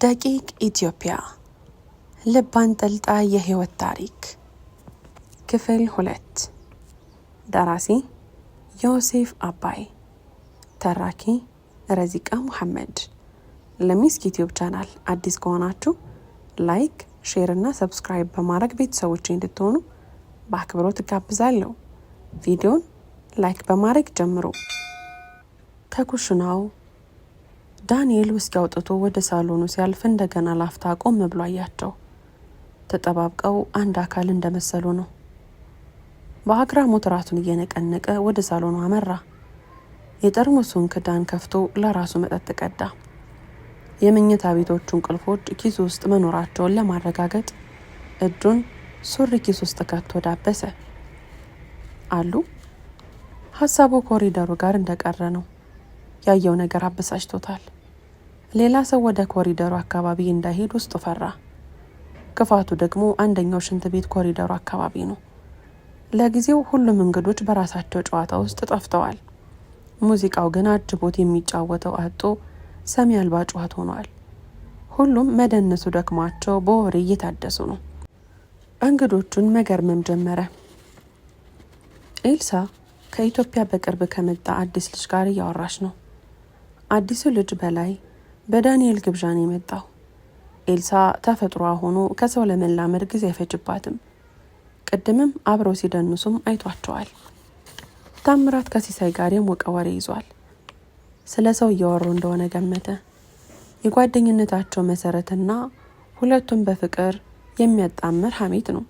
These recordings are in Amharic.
ደቂቅ ኢትዮጵያ ልብ አንጠልጣይ የህይወት ታሪክ ክፍል 2 ደራሲ ዮሴፍ አባይ ተራኪ ረዚቃ መሐመድ ለሚስክ ዩቲዩብ ቻናል አዲስ ከሆናችሁ ላይክ ሼር እና ሰብስክራይብ በማድረግ ቤተሰቦቼ እንድትሆኑ በአክብሮት ጋብዛለሁ። ቪዲዮን ላይክ በማድረግ ጀምሩ። ከኩሽናው ዳንኤል ውስኪ አውጥቶ ወደ ሳሎኑ ሲያልፍ እንደገና ላፍታ ቆም ብሎ አያቸው። ተጠባብቀው አንድ አካል እንደመሰሉ ነው። በአግራሞት ራሱን እየነቀነቀ ወደ ሳሎኑ አመራ። የጠርሙሱን ክዳን ከፍቶ ለራሱ መጠጥ ቀዳ። የመኝታ ቤቶቹን ቁልፎች ኪሱ ውስጥ መኖራቸውን ለማረጋገጥ እጁን ሱሪ ኪስ ውስጥ ከቶ ዳበሰ። አሉ ሀሳቡ ኮሪደሩ ጋር እንደቀረ ነው። ያየው ነገር አበሳጭቶታል። ሌላ ሰው ወደ ኮሪደሩ አካባቢ እንዳይሄድ ውስጡ ፈራ። ክፋቱ ደግሞ አንደኛው ሽንት ቤት ኮሪደሩ አካባቢ ነው። ለጊዜው ሁሉም እንግዶች በራሳቸው ጨዋታ ውስጥ ጠፍተዋል። ሙዚቃው ግን አጅቦት የሚጫወተው አጥቶ ሰሚ አልባ ጨዋታ ሆኗል። ሁሉም መደነሱ ደክሟቸው በወሬ እየታደሱ ነው። እንግዶቹን መገርመም ጀመረ። ኤልሳ ከኢትዮጵያ በቅርብ ከመጣ አዲስ ልጅ ጋር እያወራች ነው። አዲሱ ልጅ በላይ በዳንኤል ግብዣን የመጣው። ኤልሳ ተፈጥሯ ሆኖ ከሰው ለመላመድ ጊዜ አይፈጅባትም። ቅድምም አብረው ሲደንሱም አይቷቸዋል። ታምራት ከሲሳይ ጋር የሞቀ ወሬ ይዟል። ስለ ሰው እያወሩ እንደሆነ ገመተ። የጓደኝነታቸው መሰረትና ሁለቱም በፍቅር የሚያጣምር ሐሜት ነው።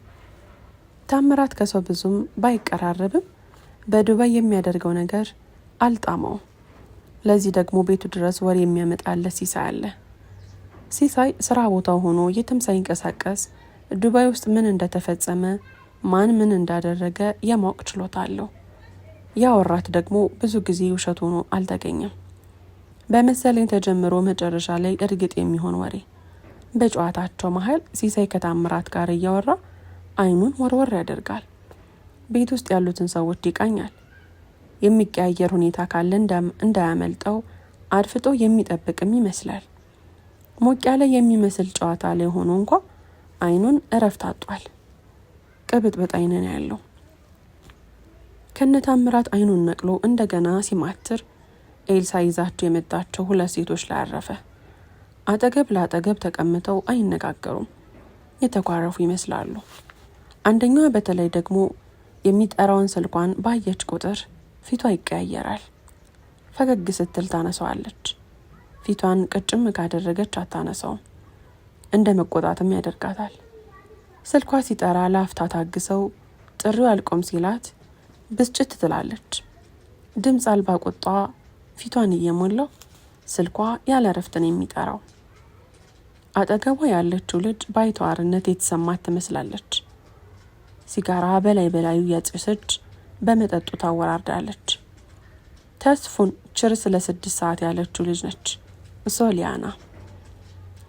ታምራት ከሰው ብዙም ባይቀራረብም በዱባይ የሚያደርገው ነገር አልጣመው። ለዚህ ደግሞ ቤቱ ድረስ ወሬ የሚያመጣለት ሲሳይ አለ። ሲሳይ ስራ ቦታው ሆኖ የትም ሳይንቀሳቀስ ዱባይ ውስጥ ምን እንደተፈጸመ ማን ምን እንዳደረገ የማወቅ ችሎታ አለው። ያወራት ደግሞ ብዙ ጊዜ ውሸት ሆኖ አልተገኘም። በመሰለኝ ተጀምሮ መጨረሻ ላይ እርግጥ የሚሆን ወሬ። በጨዋታቸው መሀል ሲሳይ ከታምራት ጋር እያወራ አይኑን ወርወር ያደርጋል። ቤት ውስጥ ያሉትን ሰዎች ይቃኛል። የሚቀያየር ሁኔታ ካለ እንዳያመልጠው አድፍጦ የሚጠብቅም ይመስላል። ሞቅ ያለ የሚመስል ጨዋታ ላይ ሆኖ እንኳ አይኑን እረፍት አጧል። ቅብጥብጥ አይንን ያለው ከነታምራት አይኑን ነቅሎ እንደገና ሲማትር ኤልሳ ይዛቸው የመጣቸው ሁለት ሴቶች ላይ አረፈ። አጠገብ ለአጠገብ ተቀምጠው አይነጋገሩም። የተኳረፉ ይመስላሉ። አንደኛዋ በተለይ ደግሞ የሚጠራውን ስልኳን ባየች ቁጥር ፊቷ ይቀያየራል። ፈገግ ስትል ታነሳዋለች። ፊቷን ቅጭም ካደረገች አታነሳውም። እንደ መቆጣትም ያደርጋታል። ስልኳ ሲጠራ ላፍታ ታግሰው ጥሪው አልቆም ሲላት ብስጭት ትላለች። ድምፅ አልባ ቁጣ ፊቷን እየሞላው ስልኳ ያለ እረፍት ነው የሚጠራው። አጠገቧ ያለችው ልጅ ባይተዋርነት የተሰማት ትመስላለች። ሲጋራ በላይ በላዩ ያጨሰች በመጠጡ ታወራርዳለች። ተስፉን ችርስ ለ6 ሰዓት ያለችው ልጅ ነች ሶሊያና።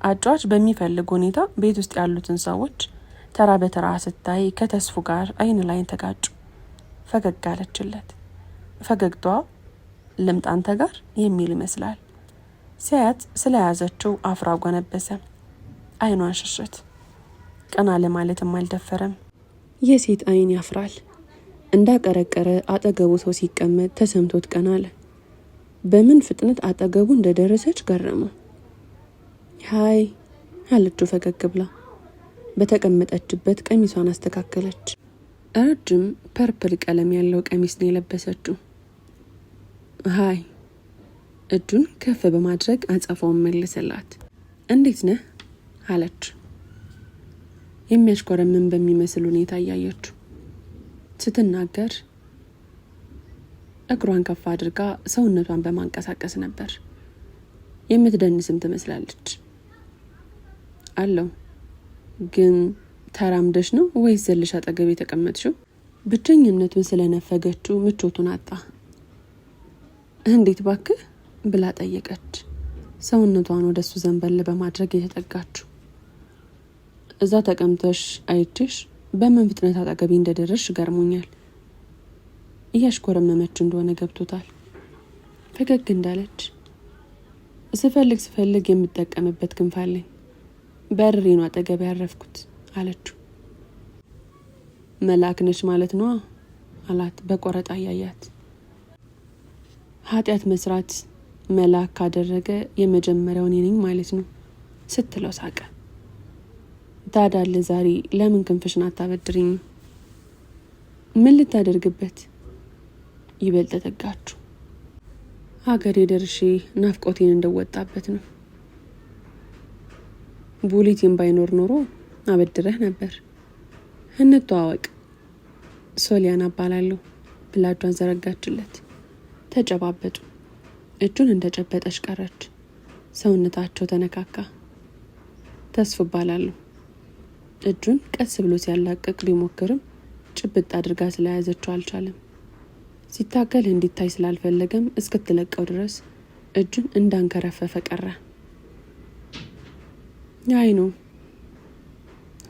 አጫዋች በሚፈልግ ሁኔታ ቤት ውስጥ ያሉትን ሰዎች ተራ በተራ ስታይ ከተስፉ ጋር አይን ላይን ተጋጩ። ፈገግ አለችለት። ፈገግታዋ ልምጣ አንተ ጋር የሚል ይመስላል። ሲያያት ስለያዘችው አፍራ ጎነበሰ። አይኗን ሸሸት። ቀና ለማለትም አልደፈረም። የሴት አይን ያፍራል። እንዳቀረቀረ አጠገቡ ሰው ሲቀመጥ ተሰምቶት ቀና አለ። በምን ፍጥነት አጠገቡ እንደደረሰች ገረመው። ሃይ አለችው ፈገግ ብላ። በተቀመጠችበት ቀሚሷን አስተካከለች። ረጅም ፐርፕል ቀለም ያለው ቀሚስ ነው የለበሰችው። ሃይ እጁን ከፍ በማድረግ አጸፋውን መለሰላት። እንዴት ነህ አለች። የሚያሽኮረምን በሚመስል ሁኔታ እያየችው ስትናገር እግሯን ከፍ አድርጋ ሰውነቷን በማንቀሳቀስ ነበር። የምትደንስም ትመስላለች። አለው ግን ተራምደሽ ነው ወይስ ዘለሽ አጠገብ የተቀመጥሽው? ብቸኝነቱን ስለነፈገችው ምቾቱን አጣ። እንዴት ባክህ ብላ ጠየቀች። ሰውነቷን ወደሱ ዘንበል በማድረግ የተጠጋችው። እዛ ተቀምጠሽ አይችሽ በምን ፍጥነት አጠገቢ እንደደረስሽ ገርሞኛል። እያሽኮረመመች እንደሆነ ገብቶታል። ፈገግ እንዳለች ስፈልግ የምጠቀምበት ክንፍ አለኝ። በርሬ ነው አጠገብ ያረፍኩት አለችው። መልአክ ነች ማለት ነው አላት በቆረጣ ያያት። ኃጢአት መስራት መልአክ ካደረገ የመጀመሪያው እኔ ነኝ ማለት ነው ስትለው ሳቀ። ታዳለ ዛሬ ለምን ክንፍሽን አታበድሪኝ? ምን ልታደርግበት? ይበልጥ ተጠጋችሁ። ሀገሬ ደርሼ ናፍቆቴን እንደወጣበት ነው። ቡሊቲን ባይኖር ኖሮ አበድረህ ነበር። እንተዋወቅ፣ ሶሊያና እባላለሁ ብላ እጇን ዘረጋችለት። ተጨባበጡ። እጁን እንደጨበጠች ቀረች። ሰውነታቸው ተነካካ። ተስፉ እባላለሁ። እጁን ቀስ ብሎ ሲያላቅቅ ቢሞክርም ጭብጥ አድርጋ ስለያዘችው አልቻለም። ሲታገል እንዲታይ ስላልፈለገም እስክትለቀው ድረስ እጁን እንዳንከረፈፈ ቀረ። አይ ነው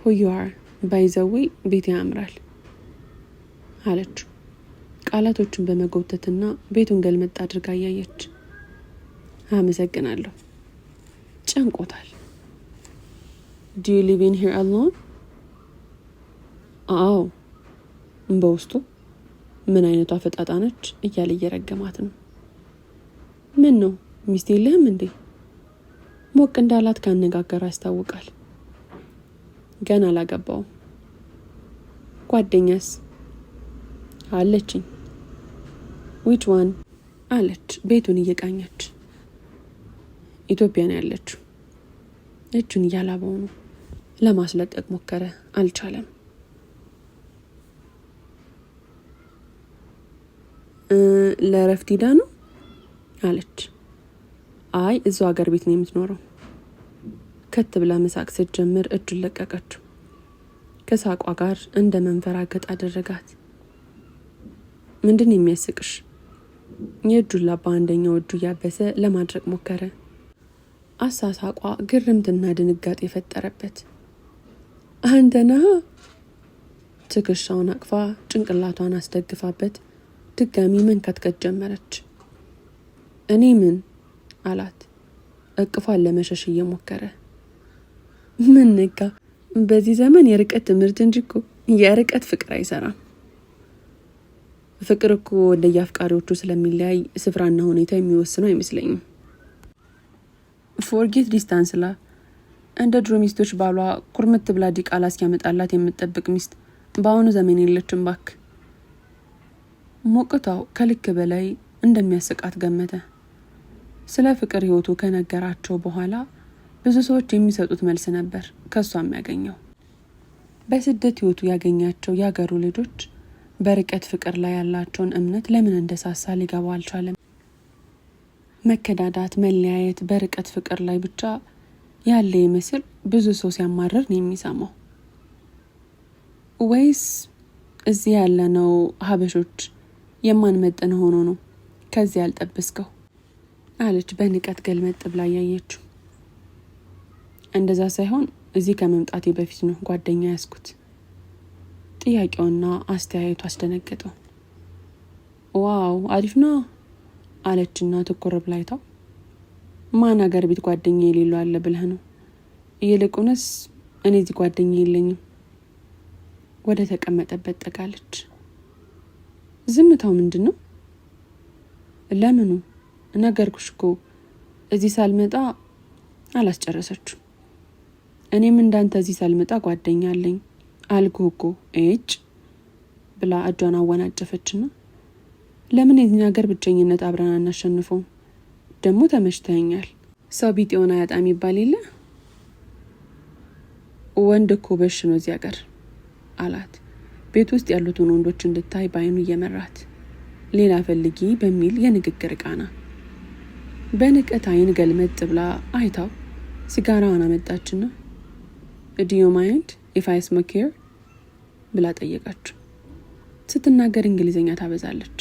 who you are ባይዘዌ ቤት ያምራል አለችው። ቃላቶቹን በመጎተትና ቤቱን ገልመጥ አድርጋ እያየች አመሰግናለሁ። ጨንቆታል። Do you live in here alone? አዎ። በውስጡ ምን አይነቷ ፈጣጣ ነች እያለ እየረገማት ነው። ምን ነው ሚስት የለህም እንዴ? ሞቅ እንዳላት ካነጋገር ያስታውቃል። ገና አላገባውም። ጓደኛስ? አለችኝ። which one? አለች ቤቱን እየቃኘች። ኢትዮጵያ ነው ያለችው። እጁን እያላበው ነው። ለማስለቀቅ ሞከረ፣ አልቻለም። ለረፍት ሄዳ ነው አለች። አይ እዛው ሀገር ቤት ነው የምትኖረው። ከት ብላ መሳቅ ስትጀምር እጁን ለቀቀችው። ከሳቋ ጋር እንደ መንፈራገጥ አደረጋት። ምንድን የሚያስቅሽ? የእጁን ላባ አንደኛው እጁ እያበሰ ለማድረግ ሞከረ። አሳሳቋ ግርምትና ድንጋጤ የፈጠረበት። አንተና ትከሻውን አቅፋ ጭንቅላቷን አስደግፋበት ድጋሚ መንከትከት ጀመረች። እኔ ምን አላት እቅፏን ለመሸሽ እየሞከረ። ምን ነጋ? በዚህ ዘመን የርቀት ትምህርት እንጂ እኮ የርቀት ፍቅር አይሰራም። ፍቅር እኮ እንደየአፍቃሪዎቹ ስለሚለያይ ስፍራና ሁኔታ የሚወስነው አይመስለኝም። ፎርጌት ዲስታንስ ላ እንደ ድሮ ሚስቶች ባሏ ኩርምት ብላ ዲቃላ እስኪያመጣላት የምትጠብቅ ሚስት በአሁኑ ዘመን የለችም ባክ። ሞቅታው ከልክ በላይ እንደሚያስቃት ገመተ። ስለ ፍቅር ህይወቱ ከነገራቸው በኋላ ብዙ ሰዎች የሚሰጡት መልስ ነበር ከሷ የሚያገኘው። በስደት ህይወቱ ያገኛቸው ያገሩ ልጆች በርቀት ፍቅር ላይ ያላቸውን እምነት ለምን እንደሳሳ ሊገባው አልቻለም። መከዳዳት፣ መለያየት በርቀት ፍቅር ላይ ብቻ ያለ ይመስል ብዙ ሰው ሲያማረር ነው የሚሰማው። ወይስ እዚህ ያለነው ሀበሾች የማንመጥን ሆኖ ነው ከዚህ ያልጠበስከው? አለች በንቀት ገልመጥ ብላ ያየችው። እንደዛ ሳይሆን እዚህ ከመምጣቴ በፊት ነው ጓደኛ ያስኩት። ጥያቄውና አስተያየቱ አስደነገጠው። ዋው አሪፍ ነው አለችና ትኩር ብላ አይታው። ማን ሀገር ቤት ጓደኛ የሌለው አለ ብለህ ነው? ይልቁንስ እኔ እዚህ ጓደኛ የለኝም። ወደ ተቀመጠበት ጠጋለች። ዝምታው ምንድን ነው? ለምኑ? ነገርኩሽ እኮ እዚህ ሳልመጣ አላስጨረሰችው። እኔም እንዳንተ እዚህ ሳልመጣ ጓደኛ አለኝ አልኩህ እኮ እጭ ብላ እጇን አወናጨፈችና ለምን የዚህ ሀገር ብቸኝነት አብረን አናሸንፈው? ደግሞ ተመችተኛል። ሰው ቢጤውን አያጣም ይባል የለ? ወንድ እኮ በሽ ነው እዚህ ሀገር አላት። ቤት ውስጥ ያሉትን ወንዶች እንድታይ ባይኑ እየመራት ሌላ ፈልጊ በሚል የንግግር ቃና በንቀት አይን ገልመጥ ብላ አይታው ሲጋራዋን አመጣችና Do you mind if I smoke here? ብላ ጠየቀችው። ስትናገር እንግሊዘኛ ታበዛለች።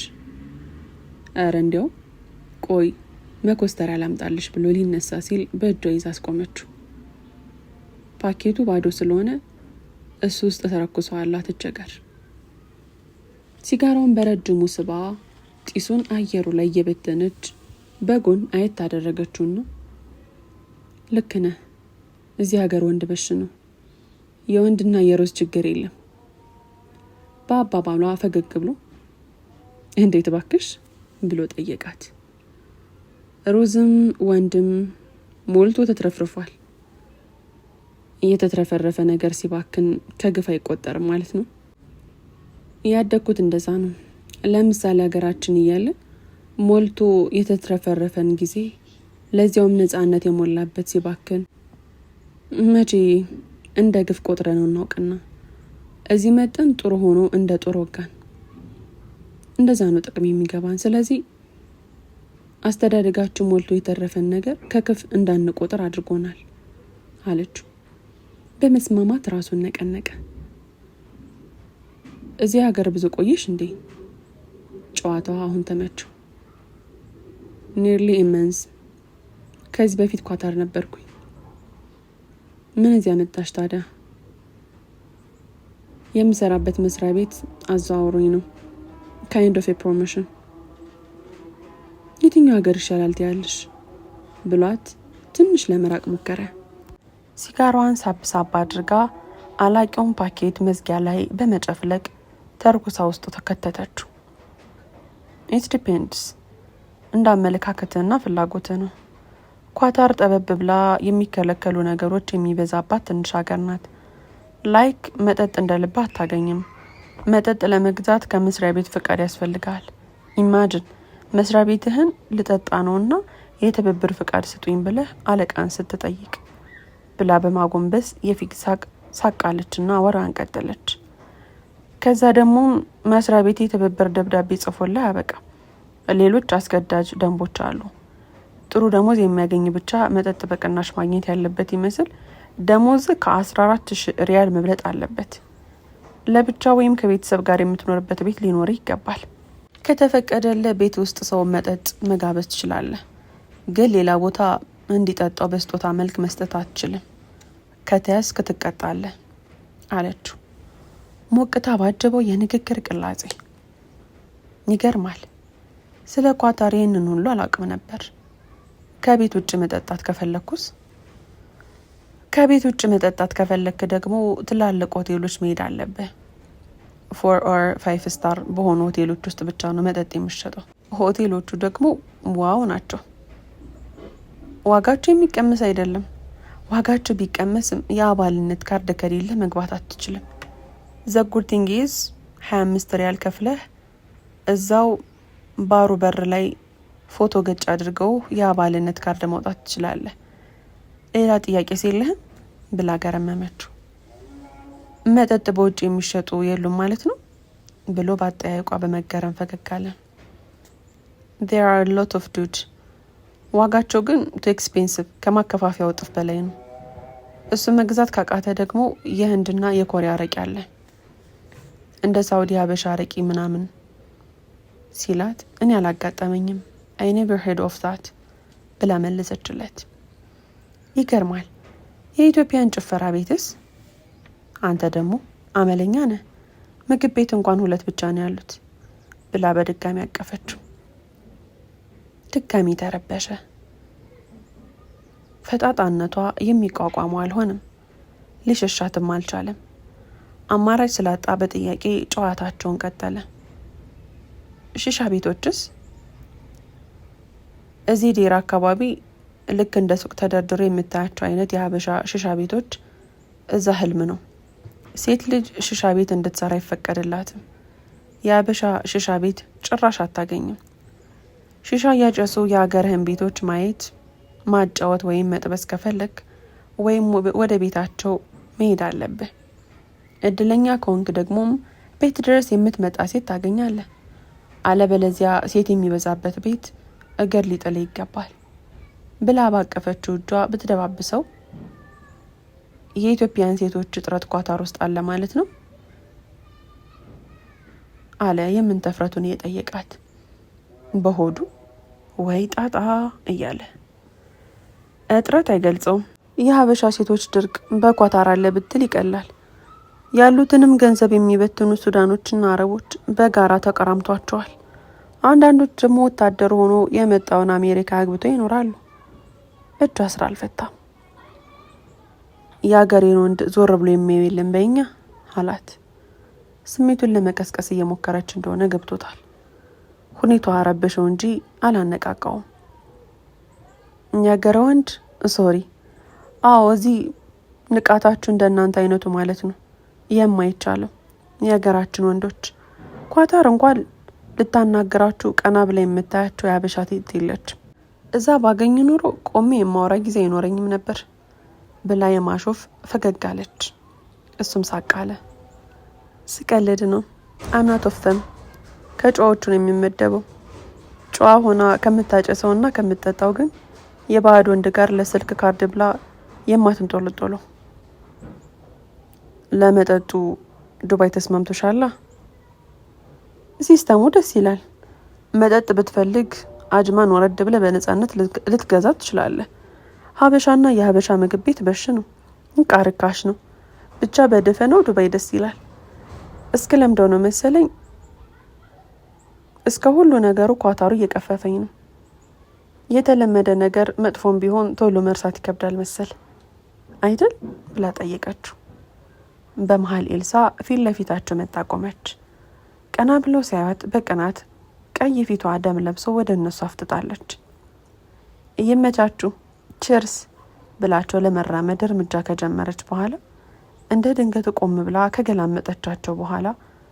አረ እንዲያው ቆይ መኮስተር ያላምጣልሽ ብሎ ሊነሳ ሲል በእጇ ይዛ አስቆመችው። ፓኬቱ ባዶ ስለሆነ እሱ ውስጥ ተረኩሷል አትቸገር። ሲጋራውን በረጅሙ ስባ ጢሱን አየሩ ላይ እየበተነች በጎን አየት አደረገችውና ልክ ነህ። እዚህ ሀገር ወንድ በሽ ነው። የወንድና የሮዝ ችግር የለም። በአባባሏ ፈገግ ብሎ እንዴት ባክሽ ብሎ ጠየቃት። ሮዝም ወንድም ሞልቶ ተትረፍርፏል። እየተትረፈረፈ ነገር ሲባክን ከግፍ አይቆጠርም ማለት ነው። ያደግኩት እንደዛ ነው። ለምሳሌ ሀገራችን እያለ ሞልቶ የተትረፈረፈን ጊዜ ለዚያውም ነፃነት የሞላበት ሲባክን መቼ እንደ ግፍ ቆጥረን እናውቅና እዚህ መጠን ጥሩ ሆኖ እንደ ጦር ወጋን። እንደዛ ነው ጥቅም የሚገባን። ስለዚህ አስተዳደጋችን ሞልቶ የተረፈን ነገር ከክፍ እንዳንቆጥር አድርጎናል አለችው። በመስማማት ራሱን ነቀነቀ። እዚህ ሀገር ብዙ ቆየሽ እንዴ? ጨዋታዋ አሁን ተመቸው። ኒርሊ ኢመንስ። ከዚህ በፊት ኳታር ነበርኩኝ። ምን እዚያ መጣሽ ታዲያ? የምሰራበት መስሪያ ቤት አዘዋውሮኝ ነው። ካይንድ ኦፍ ፕሮሞሽን። የትኛው ሀገር ይሻላል ትያለሽ ብሏት ትንሽ ለመራቅ ሞከረ። ሲጋሯን ሳብ አድርጋ አላቂውን ፓኬት መዝጊያ ላይ በመጨፍለቅ ተርኩሳ ውስጡ ተከተተችው። ኢት ዲፔንድስ። እንዳመለካከትና ፍላጎት ነው። ኳታር ጠበብ ብላ የሚከለከሉ ነገሮች የሚበዛባት ትንሽ ሀገር ናት። ላይክ መጠጥ እንደልባ አታገኝም። መጠጥ ለመግዛት ከመስሪያ ቤት ፍቃድ ያስፈልጋል። ኢማጅን መስሪያ ቤትህን ልጠጣ ነውና የትብብር ፍቃድ ስጡኝ ብለህ አለቃን ስትጠይቅ ብላ በማጎንበስ የፊት ሳቃለችና ወራን ቀጠለች። ከዛ ደግሞ መስሪያ ቤት የትብብር ደብዳቤ ጽፎልህ ያበቃ። ሌሎች አስገዳጅ ደንቦች አሉ። ጥሩ ደሞዝ የሚያገኝ ብቻ መጠጥ በቅናሽ ማግኘት ያለበት ይመስል ደሞዝ ከ14,000 ሪያል መብለጥ አለበት። ለብቻ ወይም ከቤተሰብ ጋር የምትኖርበት ቤት ሊኖር ይገባል። ከተፈቀደለ ቤት ውስጥ ሰው መጠጥ መጋበዝ ትችላለህ፣ ግን ሌላ ቦታ እንዲጠጣው በስጦታ መልክ መስጠት አትችልም። ከተያዝክ ትቀጣለህ አለችው። ሞቅታ ባጀበው የንግግር ቅላጼ። ይገርማል። ስለ ኳታር ይህንን ሁሉ አላውቅም ነበር። ከቤት ውጭ መጠጣት ከፈለኩስ? ከቤት ውጭ መጠጣት ከፈለክ ደግሞ ትላልቅ ሆቴሎች መሄድ አለብህ። 4 or 5 ስታር በሆኑ ሆቴሎች ውስጥ ብቻ ነው መጠጥ የሚሸጠው። ሆቴሎቹ ደግሞ ዋው ናቸው። ዋጋቸው የሚቀመስ አይደለም። ዋጋቸው ቢቀመስም የአባልነት ካርድ ከሌለ መግባት አትችልም። ዘጉርቲንጊዝ 25 ሪያል ከፍለህ እዛው ባሩ በር ላይ ፎቶ ገጭ አድርገው የአባልነት ካርድ ማውጣት ትችላለህ። ሌላ ጥያቄ የለህም ብላ ገረመመችው። መጠጥ በውጭ የሚሸጡ የሉም ማለት ነው ብሎ ባጠያይቋ በመገረም ፈገግ አለ። There are a lot of dude። ዋጋቸው ግን too expensive፣ ከማከፋፈያው እጥፍ በላይ ነው። እሱ መግዛት ካቃተ ደግሞ የህንድና የኮሪያ አረቂ አለ፣ እንደ ሳውዲ ሀበሻ አረቂ ምናምን ሲላት እኔ አላጋጠመኝም። I never heard of that ብላ መለሰችለት። ይገርማል። የኢትዮጵያን ጭፈራ ቤትስ? አንተ ደግሞ አመለኛ ነህ። ምግብ ቤት እንኳን 2 ብቻ ነው ያሉት ብላ በድጋሚ አቀፈችው። ድጋሚ ተረበሸ። ፈጣጣነቷ የሚቋቋመው አልሆነም። ሊሸሻትም አልቻለም። አማራጭ ስላጣ በጥያቄ ጨዋታቸውን ቀጠለ። ሺሻ ቤቶችስ? እዚህ ዴራ አካባቢ ልክ እንደ ሱቅ ተደርድሮ የምታያቸው አይነት የሀበሻ ሽሻ ቤቶች እዛ ህልም ነው። ሴት ልጅ ሽሻ ቤት እንድትሰራ አይፈቀድላትም። የሀበሻ ሽሻ ቤት ጭራሽ አታገኝም። ሽሻ እያጨሱ የሀገርህን ቤቶች ማየት፣ ማጫወት ወይም መጥበስ ከፈለግ ወይም ወደ ቤታቸው መሄድ አለብህ። እድለኛ ከሆንክ ደግሞም ቤት ድረስ የምትመጣ ሴት ታገኛለህ። አለበለዚያ ሴት የሚበዛበት ቤት እግር ሊጥል ይገባል ብላ ባቀፈችው እጇ ብትደባብሰው የኢትዮጵያን ሴቶች እጥረት ኳታር ውስጥ አለ ማለት ነው አለ የምንተፍረቱን እየጠየቃት በሆዱ። ወይ ጣጣ እያለ እጥረት አይገልጸውም። የሀበሻ ሴቶች ድርቅ በኳታር አለ ብትል ይቀላል። ያሉትንም ገንዘብ የሚበትኑ ሱዳኖችና አረቦች በጋራ ተቀራምቷቸዋል። አንዳንዶች ደግሞ ወታደር ሆኖ የመጣውን አሜሪካ አግብተው ይኖራሉ። እጇ ስራ አልፈታም። የአገሬን ወንድ ዞር ብሎ የሚያዩ የለም በእኛ አላት። ስሜቱን ለመቀስቀስ እየሞከረች እንደሆነ ገብቶታል። ሁኔታዋ አረበሸው እንጂ አላነቃቃውም። የአገሬ ወንድ ሶሪ፣ አዎ እዚህ ንቃታችሁ እንደናንተ አይነቱ ማለት ነው የማይቻለው። የሀገራችን ወንዶች ኳታር እንኳን ልታናገራችሁ ቀና ብላ የምታያቸው የሀበሻ ሴት የለችም። እዛ ባገኝ ኑሮ ቆሜ የማወራ ጊዜ አይኖረኝም ነበር ብላ የማሾፍ ፈገግ አለች። እሱም ሳቅ አለ። ስቀልድ ነው። አናቶፈም ከጨዋዎቹ ነው የሚመደበው። ጨዋ ሆና ከምታጨሰውና ከምትጠጣው ግን የባዕድ ወንድ ጋር ለስልክ ካርድ ብላ የማትንጦልጦለው። ለመጠጡ ዱባይ ተስማምቶሻላ? ሲስተሙ ደስ ይላል። መጠጥ ብትፈልግ አጅማን ወረድ ብለ በነጻነት ልትገዛ ትችላለህ። ሀበሻና የሀበሻ ምግብ ቤት በሽ ነው። ቃርካሽ ነው። ብቻ በደፈነው ዱባይ ደስ ይላል። እስከ ለምደው ነው መሰለኝ እስከ ሁሉ ነገሩ ኳታሩ እየቀፈፈኝ ነው። የተለመደ ነገር መጥፎም ቢሆን ቶሎ መርሳት ይከብዳል መሰል አይደል ብላ ጠየቀችው። በመሃል ኤልሳ ፊት ለፊታቸው መጣ ቆመች። ቀና ብለው ሲያዩት በቅናት ቀይ ፊቷ ደም ለብሶ ወደ እነሱ አፍጥጣለች። እየመቻችሁ ቺርስ ብላቸው ለመራመድ እርምጃ ከጀመረች በኋላ እንደ ድንገት ቆም ብላ ከገላመጠቻቸው በኋላ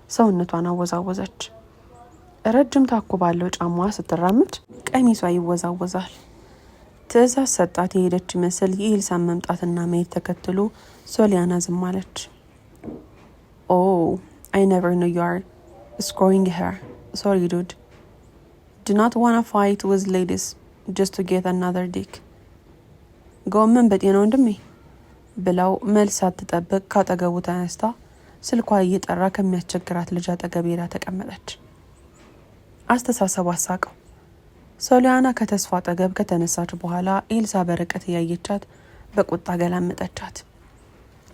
ሰውነቷን አወዛወዘች። ረጅም ታኮ ባለው ጫማዋ ስትራመድ ቀሚሷ ይወዛወዛል። ትዕዛዝ ሰጣት የሄደች ይመስል የኤልሳን መምጣትና መሄድ ተከትሎ ሶሊያና ዝም አለች። ኦ I never knew you are screwing her. Sorry dude. Do not wanna fight with ladies just to get another dick. ጎመን በጤና ወንድሜ ብለው መልስ ሳትጠብቅ ካጠገቡ ተነስታ ስልኳ እየጠራ ከሚያስቸግራት ልጅ አጠገብ ሄዳ ተቀመጠች። አስተሳሰቡ አሳቀው። ሶሊያና ከተስፋ አጠገብ ከተነሳች በኋላ ኤልሳ በርቀት እያየቻት በቁጣ ገላመጠቻት።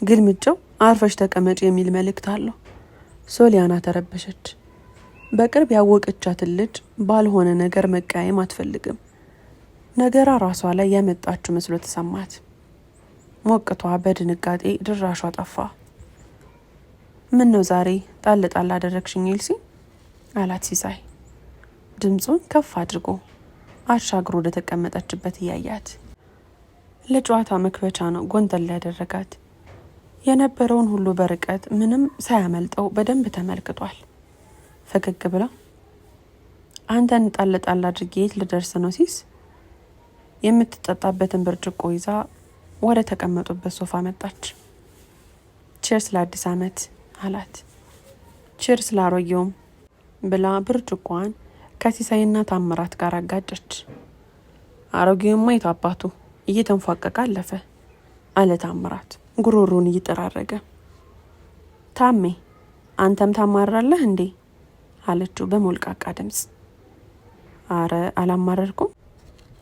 ግልምጫው አርፈሽ ተቀመጭ የሚል መልእክት አለው። ሶሊያና ተረበሸች። በቅርብ ያወቀቻትን ልጅ ባልሆነ ነገር መቃየም አትፈልግም። ነገራ ራሷ ላይ ያመጣችው መስሎ ተሰማት። ሞቅቷ በድንጋጤ ድራሿ ጠፋ። ምን ነው ዛሬ ጣል ጣል አደረግሽኝ ኤልሲ አላት ሲሳይ ድምፁን ከፍ አድርጎ አሻግሮ ወደ ተቀመጠችበት እያያት። ለጨዋታ መክበቻ ነው ጎንጠል ያደረጋት። የነበረውን ሁሉ በርቀት ምንም ሳያመልጠው በደንብ ተመልክቷል። ፈገግ ብላ አንተን ጣል ጣል አድርጌ የት ልደርስ ነው ሲስ የምትጠጣበትን ብርጭቆ ይዛ ወደ ተቀመጡበት ሶፋ መጣች። ቺርስ ለአዲስ ዓመት አላት። ቺርስ ላሮየውም ብላ ብርጭቆዋን ከሲሳይና ታምራት ጋር አጋጨች። አሮጌውማ የት አባቱ እየተንፏቀቀ አለፈ አለ ታምራት ጉሮሮን እየጠራረገ። ታሜ አንተም ታማራለህ እንዴ አለችው በሞልቃቃ ድምጽ። አረ አላማረርኩም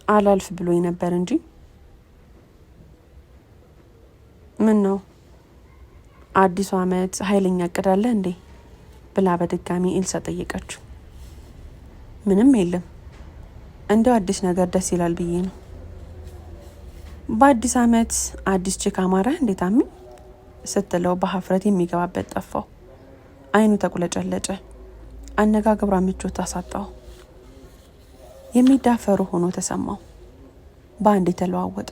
አላልፍ ብሎኝ ነበር እንጂ። ምን ነው አዲሱ ዓመት ኃይለኛ እቅዳለ እንዴ ብላ በድጋሚ ኤልሳ ጠየቀችው። ምንም የለም እንደው አዲስ ነገር ደስ ይላል ብዬ ነው። በአዲስ ዓመት አዲስ ቺክ አማረህ እንዴ ታሚ ስትለው በሀፍረት የሚገባበት ጠፋው። አይኑ ተቁለጨለጨ። አነጋግሯ ምቾት አሳጣው። የሚዳፈሩ ሆኖ ተሰማው። በአንድ ተለዋወጠ።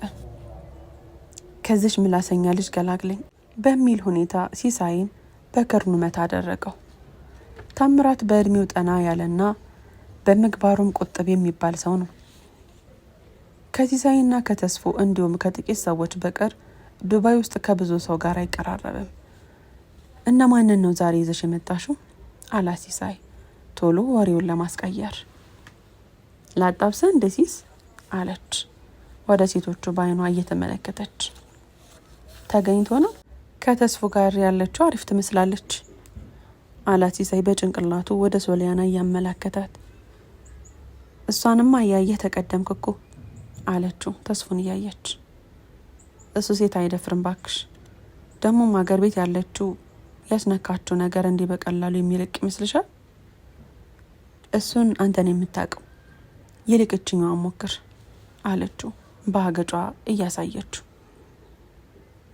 ከዚች ምላሰኛ ልጅ ገላግለኝ በሚል ሁኔታ ሲሳይን በክርኑ መታ አደረገው። ታምራት በእድሜው ጠና ያለና በምግባሩም ቁጥብ የሚባል ሰው ነው። ከሲሳይና ከተስፎ እንዲሁም ከጥቂት ሰዎች በቀር ዱባይ ውስጥ ከብዙ ሰው ጋር አይቀራረብም። እነማንን ነው ዛሬ ይዘሽ የመጣሽው አላት ሲሳይ ቶሎ ወሬውን ለማስቀየር። ላጣብሰ እንደሲስ አለች ወደ ሴቶቹ ባይኗ እየተመለከተች። ተገኝቶ ነው ከተስፎ ጋር ያለችው አሪፍ ትመስላለች አላት ሲሳይ በጭንቅላቱ ወደ ሶሊያና እያመላከታት። እሷንማ እያየህ ተቀደምክ እኮ አለችው ተስፉን እያየች። እሱ ሴት አይደፍርም ባክሽ። ደግሞ ማገር ቤት ያለችው ያስነካቸው ነገር እንዲህ በቀላሉ የሚለቅ ይመስልሻል? እሱን አንተን የምታውቀው ይልቅችኛው ሞክር አለችው በአገጯ እያሳየችው።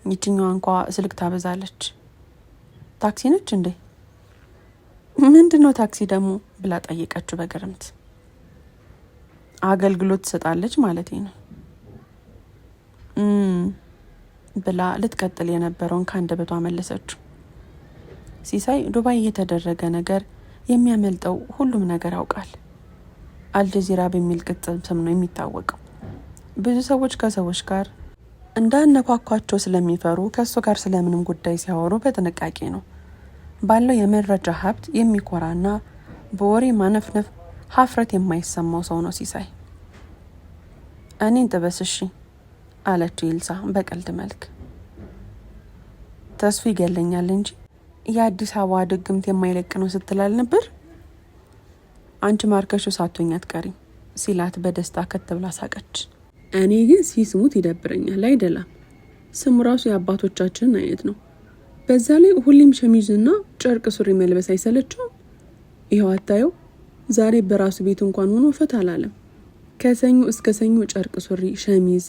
ይችኛዋ እንኳ ስልክ ታበዛለች። ታክሲ ነች እንዴ? ምንድነው ታክሲ ደግሞ ብላ ጠየቀችው በግርምት። አገልግሎት ትሰጣለች ማለቴ ነው ብላ ልትቀጥል የነበረውን ከአንደበቷ መለሰችው። ሲሳይ ዱባይ የተደረገ ነገር የሚያመልጠው ሁሉም ነገር ያውቃል። አልጀዚራ በሚል ቅጽል ስም ነው የሚታወቀው። ብዙ ሰዎች ከሰዎች ጋር እንዳነኳኳቸው ስለሚፈሩ ከሱ ጋር ስለምንም ጉዳይ ሲያወሩ በጥንቃቄ ነው። ባለው የመረጃ ሀብት የሚኮራና በወሬ ማነፍነፍ ሀፍረት የማይሰማው ሰው ነው ሲሳይ። እኔን ጥበስሺ አለችው ኤልሳ በቀልድ መልክ። ተስፉ ይገለኛል እንጂ የአዲስ አበባ ድግምት የማይለቅ ነው ስትላል ነበር። አንቺ ማርከሹ ሳቶኝ አትቀሪም ሲላት በደስታ ከትብላ ሳቀች። እኔ ግን ሲስሙት ይደብረኛል አይደለም። ስሙ ራሱ የአባቶቻችን አይነት ነው። በዛ ላይ ሁሌም ሸሚዝና ጨርቅ ሱሪ መልበስ አይሰለችውም? ይኸው አታየው፣ ዛሬ በራሱ ቤት እንኳን ሆኖ ፈታ አላለም። ከሰኞ እስከ ሰኞ ጨርቅ ሱሪ፣ ሸሚዝ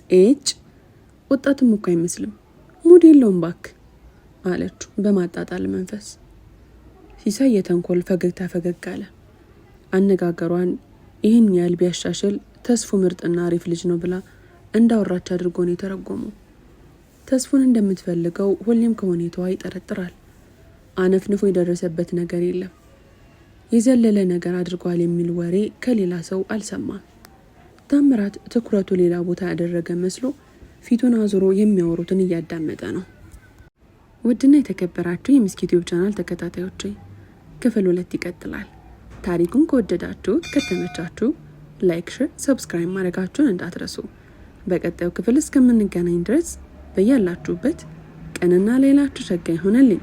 ወጣትም እኮ አይመስልም። ሙድ የለውም ባክ አለችው በማጣጣል መንፈስ። ሲሳይ የተንኮል ፈገግታ ፈገግ አለ። አነጋገሯን ይህን ያህል ቢያሻሽል ተስፉ ምርጥና አሪፍ ልጅ ነው ብላ እንዳወራች አድርጎ ነው የተረጎመው። ተስፉን እንደምትፈልገው ሁሌም ከሁኔታዋ ይጠረጥራል። አነፍንፎ የደረሰበት ነገር የለም። የዘለለ ነገር አድርጓል የሚል ወሬ ከሌላ ሰው አልሰማም። ታምራት ትኩረቱ ሌላ ቦታ ያደረገ መስሎ ፊቱን አዙሮ የሚያወሩትን እያዳመጠ ነው። ውድና የተከበራችሁ የምስኪ ዩቲዩብ ቻናል ተከታታዮች ክፍል 2 ይቀጥላል። ታሪኩን ከወደዳችሁት ከተመቻችሁ ላይክ፣ ሼር፣ ሰብስክራይብ ማድረጋችሁን እንዳትረሱ። በቀጣዩ ክፍል እስከምንገናኝ ድረስ በያላችሁበት ቀንና ሌላችሁ ሸጋ ይሆነልኝ።